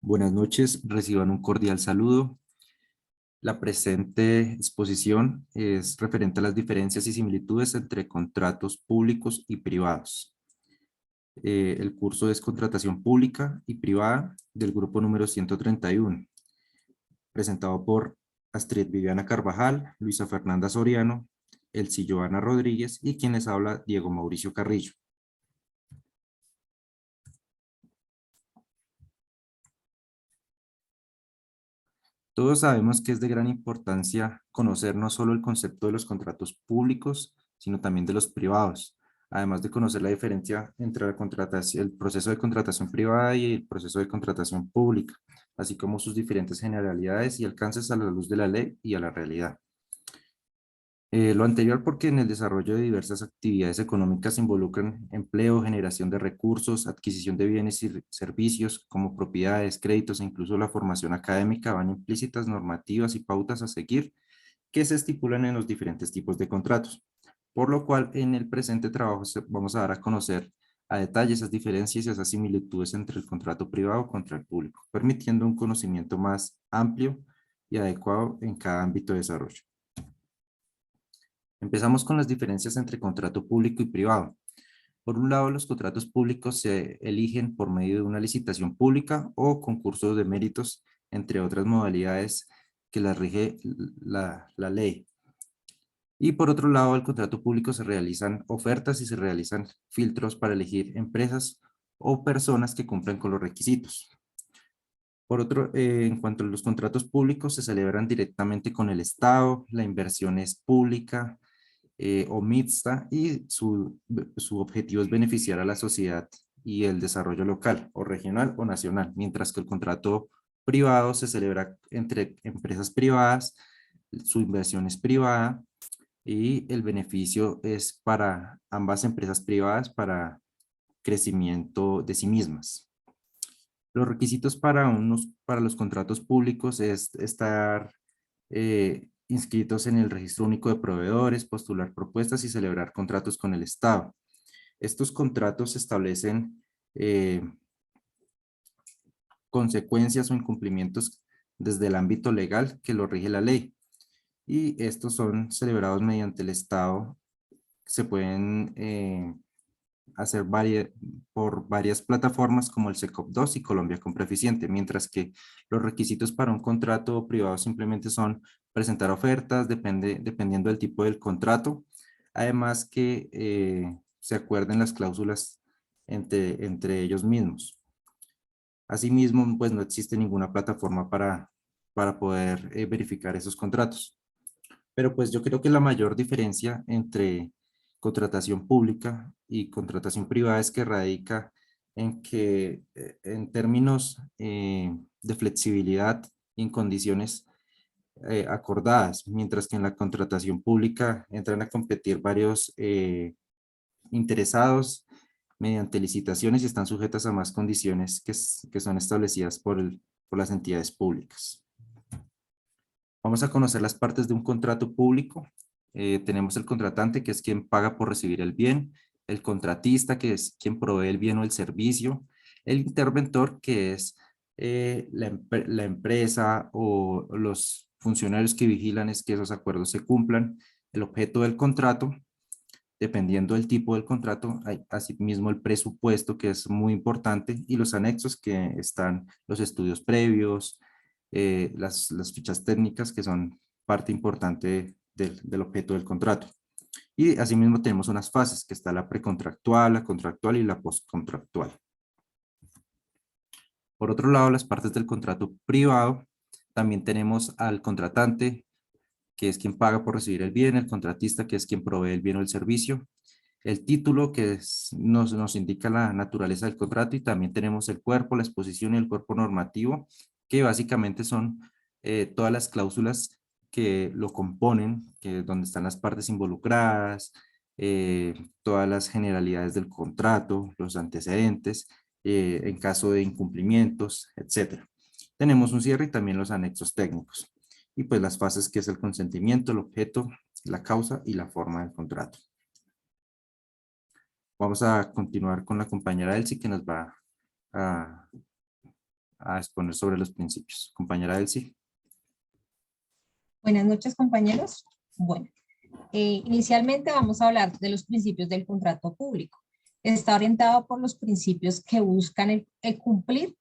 Buenas noches, reciban un cordial saludo. La presente exposición es referente a las diferencias y similitudes entre contratos públicos y privados. El curso es Contratación Pública y Privada del grupo número 131, presentado por Astrid Viviana Carvajal, Luisa Fernanda Soriano, Elsie Joana Rodríguez y quien les habla, Diego Mauricio Carrillo. Todos sabemos que es de gran importancia conocer no solo el concepto de los contratos públicos, sino también de los privados, además de conocer la diferencia entre la contratación, el proceso de contratación privada y el proceso de contratación pública, así como sus diferentes generalidades y alcances a la luz de la ley y a la realidad. Lo anterior porque en el desarrollo de diversas actividades económicas se involucran empleo, generación de recursos, adquisición de bienes y servicios como propiedades, créditos e incluso la formación académica van implícitas normativas y pautas a seguir que se estipulan en los diferentes tipos de contratos. Por lo cual en el presente trabajo vamos a dar a conocer a detalle esas diferencias y esas similitudes entre el contrato privado contra el público, permitiendo un conocimiento más amplio y adecuado en cada ámbito de desarrollo. Empezamos con las diferencias entre contrato público y privado. Por un lado, los contratos públicos se eligen por medio de una licitación pública o concursos de méritos, entre otras modalidades que las rige la ley. Y por otro lado, el contrato público se realizan ofertas y se realizan filtros para elegir empresas o personas que cumplan con los requisitos. Por otro, en cuanto a los contratos públicos, se celebran directamente con el Estado, la inversión es pública, o mixta y su objetivo es beneficiar a la sociedad y el desarrollo local o regional o nacional, mientras que el contrato privado se celebra entre empresas privadas, su inversión es privada y el beneficio es para ambas empresas privadas para crecimiento de sí mismas. Los requisitos para los contratos públicos es estar inscritos en el Registro Único de Proveedores, postular propuestas y celebrar contratos con el Estado. Estos contratos establecen consecuencias o incumplimientos desde el ámbito legal que lo rige la ley. Y estos son celebrados mediante el Estado. Se pueden hacer por varias plataformas como el SECOP2 y Colombia con Preeficiente, mientras que los requisitos para un contrato privado simplemente son presentar ofertas, dependiendo del tipo del contrato, además que se acuerden las cláusulas entre ellos mismos. Asimismo, pues no existe ninguna plataforma para poder verificar esos contratos. Pero pues yo creo que la mayor diferencia entre contratación pública y contratación privada es que radica en que en términos de flexibilidad y en condiciones acordadas, mientras que en la contratación pública entran a competir varios interesados mediante licitaciones y están sujetas a más condiciones que son establecidas por las entidades públicas. Vamos a conocer las partes de un contrato público. Tenemos el contratante, que es quien paga por recibir el bien, el contratista, que es quien provee el bien o el servicio, el interventor, que es la empresa o los funcionarios que vigilan es que esos acuerdos se cumplan, el objeto del contrato, dependiendo del tipo del contrato, hay asimismo el presupuesto, que es muy importante, y los anexos, que están los estudios previos, las fichas técnicas, que son parte importante del objeto del contrato. Y asimismo tenemos unas fases, que está la precontractual, la contractual y la postcontractual. Por otro lado, las partes del contrato privado, también tenemos al contratante, que es quien paga por recibir el bien, el contratista, que es quien provee el bien o el servicio, el título, que nos indica la naturaleza del contrato, y también tenemos el cuerpo, la exposición y el cuerpo normativo, que básicamente son todas las cláusulas que lo componen, que es donde están las partes involucradas, todas las generalidades del contrato, los antecedentes, en caso de incumplimientos, etcétera. Tenemos un cierre y también los anexos técnicos. Y pues las fases, que es el consentimiento, el objeto, la causa y la forma del contrato. Vamos a continuar con la compañera Elsie, que nos va a a exponer sobre los principios. Compañera Elsie. Buenas noches, compañeros. Bueno, inicialmente vamos a hablar de los principios del contrato público. Está orientado por los principios que buscan el cumplir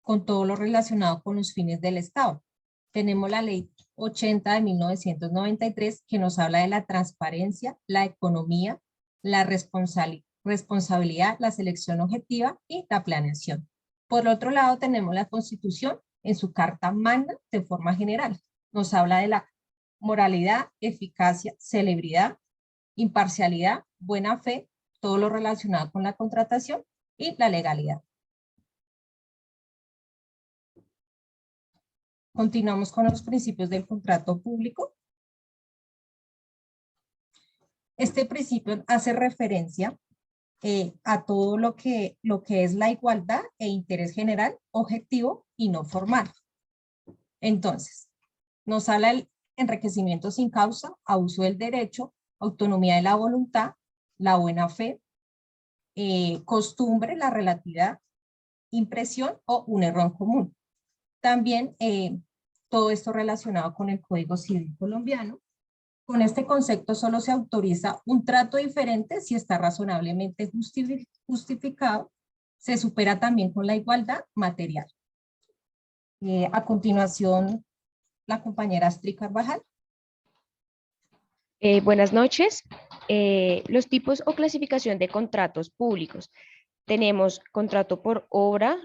con todo lo relacionado con los fines del Estado. Tenemos la Ley 80 de 1993 que nos habla de la transparencia, la economía, la responsabilidad, la selección objetiva y la planeación. Por otro lado, tenemos la Constitución en su Carta Magna de forma general. Nos habla de la moralidad, eficacia, celebridad, imparcialidad, buena fe, todo lo relacionado con la contratación y la legalidad. Continuamos con los principios del contrato público. Este principio hace referencia a todo lo que es la igualdad e interés general, objetivo y no formal. Entonces, nos habla el enriquecimiento sin causa, abuso del derecho, autonomía de la voluntad, la buena fe, costumbre, la relatividad, impresión o un error común. También todo esto relacionado con el Código Civil colombiano. Con este concepto solo se autoriza un trato diferente si está razonablemente justificado. Se supera también con la igualdad material. A continuación, la compañera Astrid Carvajal. Buenas noches. Los tipos o clasificación de contratos públicos. Tenemos contrato por obra,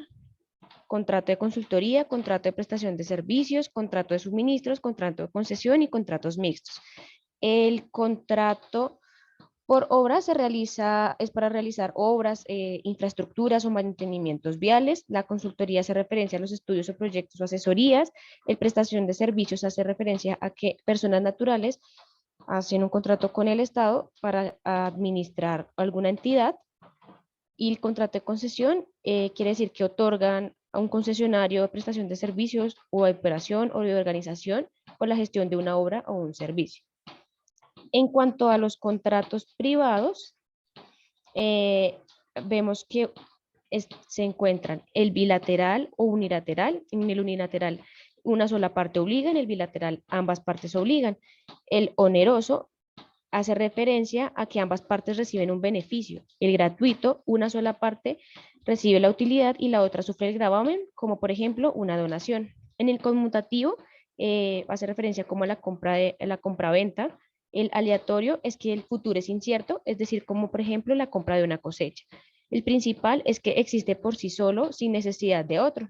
contrato de consultoría, contrato de prestación de servicios, contrato de suministros, contrato de concesión y contratos mixtos. El contrato por obra es para realizar obras, infraestructuras o mantenimientos viales. La consultoría hace referencia a los estudios o proyectos o asesorías. El prestación de servicios hace referencia a que personas naturales hacen un contrato con el Estado para administrar alguna entidad. Y el contrato de concesión quiere decir que otorgan a un concesionario de prestación de servicios o de operación o de organización por la gestión de una obra o un servicio. En cuanto a los contratos privados, vemos que se encuentran el bilateral o unilateral. En el unilateral una sola parte obliga, en el bilateral ambas partes obligan. El oneroso hace referencia a que ambas partes reciben un beneficio. El gratuito, una sola parte recibe la utilidad y la otra sufre el gravamen, como por ejemplo una donación. En el conmutativo hace referencia como a la compra-venta. El aleatorio es que el futuro es incierto, es decir, como por ejemplo la compra de una cosecha. El principal es que existe por sí solo sin necesidad de otro.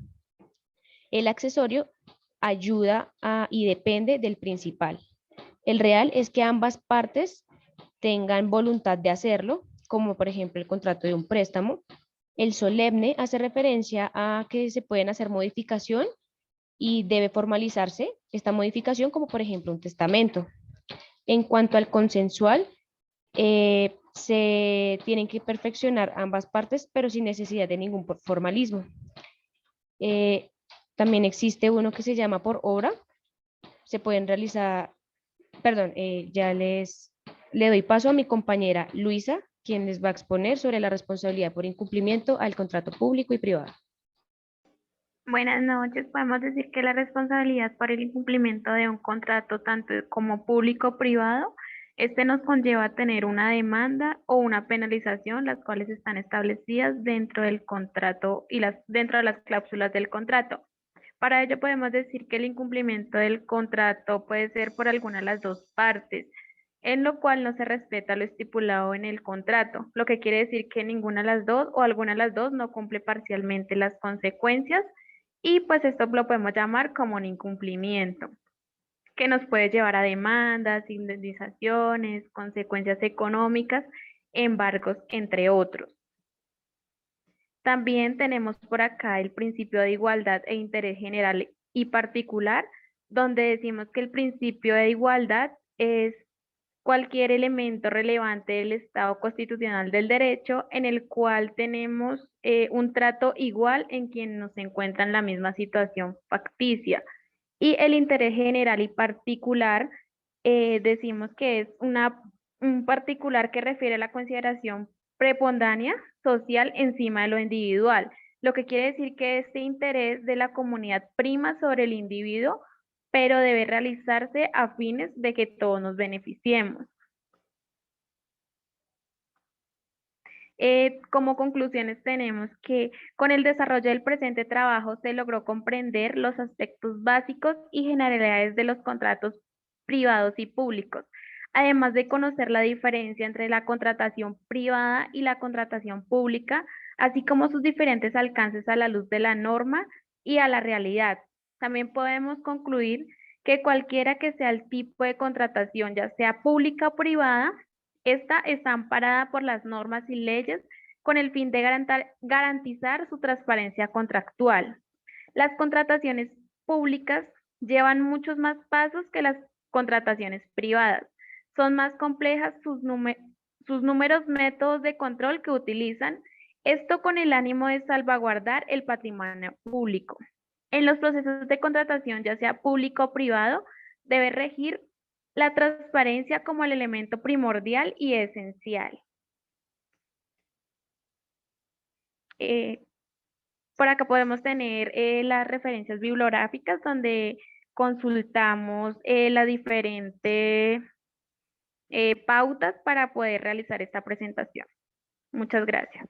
El accesorio ayuda y depende del principal. El real es que ambas partes tengan voluntad de hacerlo, como por ejemplo el contrato de un préstamo. El solemne hace referencia a que se pueden hacer modificación y debe formalizarse esta modificación, como por ejemplo un testamento. En cuanto al consensual, se tienen que perfeccionar ambas partes, pero sin necesidad de ningún formalismo. También existe uno que se llama por obra. Se pueden realizar, perdón, le doy paso a mi compañera Luisa, quien les va a exponer sobre la responsabilidad por incumplimiento al contrato público y privado. Buenas noches. Podemos decir que la responsabilidad por el incumplimiento de un contrato, tanto como público o privado, este nos conlleva a tener una demanda o una penalización, las cuales están establecidas dentro del contrato y dentro de las cláusulas del contrato. Para ello podemos decir que el incumplimiento del contrato puede ser por alguna de las dos partes, en lo cual no se respeta lo estipulado en el contrato, lo que quiere decir que ninguna de las dos o alguna de las dos no cumple parcialmente las consecuencias, y pues esto lo podemos llamar como un incumplimiento, que nos puede llevar a demandas, indemnizaciones, consecuencias económicas, embargos, entre otros. También tenemos por acá el principio de igualdad e interés general y particular, donde decimos que el principio de igualdad es cualquier elemento relevante del Estado constitucional del derecho en el cual tenemos un trato igual en quien nos encuentra en la misma situación facticia. Y el interés general y particular, decimos que es un particular que refiere a la consideración prepondérea social encima de lo individual. lo que quiere decir que este interés de la comunidad prima sobre el individuo, pero debe realizarse a fines de que todos nos beneficiemos. Como conclusiones tenemos que con el desarrollo del presente trabajo se logró comprender los aspectos básicos y generalidades de los contratos privados y públicos, además de conocer la diferencia entre la contratación privada y la contratación pública, así como sus diferentes alcances a la luz de la norma y a la realidad. También podemos concluir que cualquiera que sea el tipo de contratación, ya sea pública o privada, esta está amparada por las normas y leyes con el fin de garantizar su transparencia contractual. Las contrataciones públicas llevan muchos más pasos que las contrataciones privadas. Son más complejas sus números métodos de control que utilizan, esto con el ánimo de salvaguardar el patrimonio público. En los procesos de contratación, ya sea público o privado, debe regir la transparencia como el elemento primordial y esencial. Por acá podemos tener las referencias bibliográficas donde consultamos las diferentes pautas para poder realizar esta presentación. Muchas gracias.